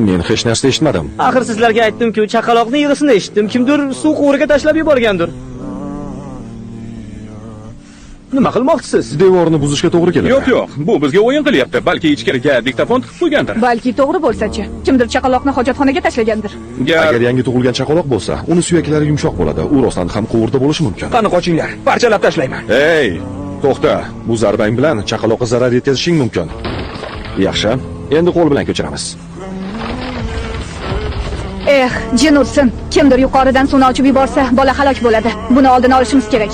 Men hech narsa eshitmadim. Axir sizlarga aytdim-ku, chaqaloqning yig'isini eshitdim. Kimdir suv quvuriga tashlab yuborgandir. Nima qilmoqchisiz? Devorni buzishga to'g'ri keladi. Yo'q, bu bizga o'yin qilyapti. Balki ichkariga diktafon tiqib qo'ygandir. Balki to'g'ri bo'lsa-chi? Kimdir chaqaloqni hojatxonaga tashlagandir. Agar yangi tug'ilgan chaqaloq bo'lsa, uni suyaklari yumshoq bo'ladi. U rostdan ham quvurda bo'lishi mumkin. Qani qochinglar, parchalab tashlayman. Ey, to'xta. Bu zarbang bilan chaqaloqqa zarar yetkazishing mumkin. Yaxshi, endi qo'l bilan ko'chiramiz. Jin ursin. Kimdir yuqoridan suvni ochib yuborsa, bola halok bo'ladi. Buni oldini olishimiz kerak.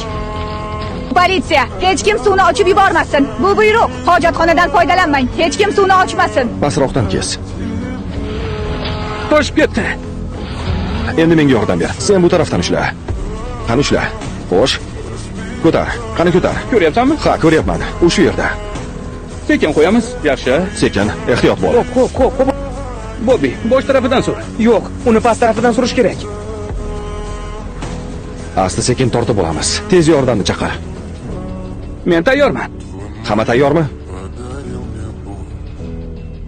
Politsiya, hech kim suvni ochib yubormasin. Bu buyruq. Hojatxonadan foydalanmang. Hech kim suvni ochmasin. Pastroqdan kes. Toshib ketdi. Endi menga yordam ber. Sen bu tarafdan ushla. Qani ushla. Xo'sh. Ko'tar. Qani ko'tar. Ko'ryapsanmi? Ha, ko'ryapman. U shu yerda. Sekin qo'yamiz. Yaxshi. Sekin, ehtiyot bo'l. Xo'p. Bobbi, bosh tarafidan sur. Yo'q, uni past tarafidan surish kerak. Asta sekin tortib olamiz. Tez yordamni chaqir. Men tayyorman. Hamma tayyormi?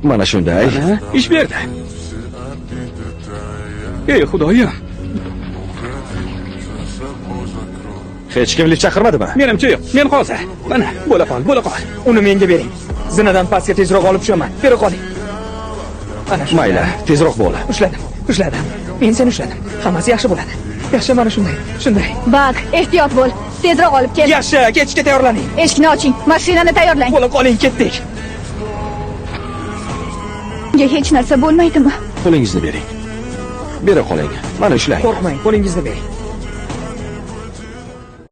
Mana shunday. Ish berdi. Ey xudoyim. Hech kim lift chaqirmadimi? Menimcha yo'q. Men hozir. Mana, bo'la qol. Uni menga bering. Zinadan pastga tezroq olib tushaman. Bera qoling. Ana shu. Mayli, tezroq bo'l. Ushladim. Men seni ushladim. Hammasi yaxshi bo'ladi. Yaxshi, mana shunday. Bak, ehtiyot bo'l. Tezroq olib kel. Yaxshi, ketishga tayyorlaning. Eshikni oching. Mashinani tayyorlang. Bo'la qoling, ketdik. Unga hech narsa bo'lmaydimi? Qo'lingizni bering. Bera qoling. Mana ushlang. Qo'rqmang, qo'lingizni bering.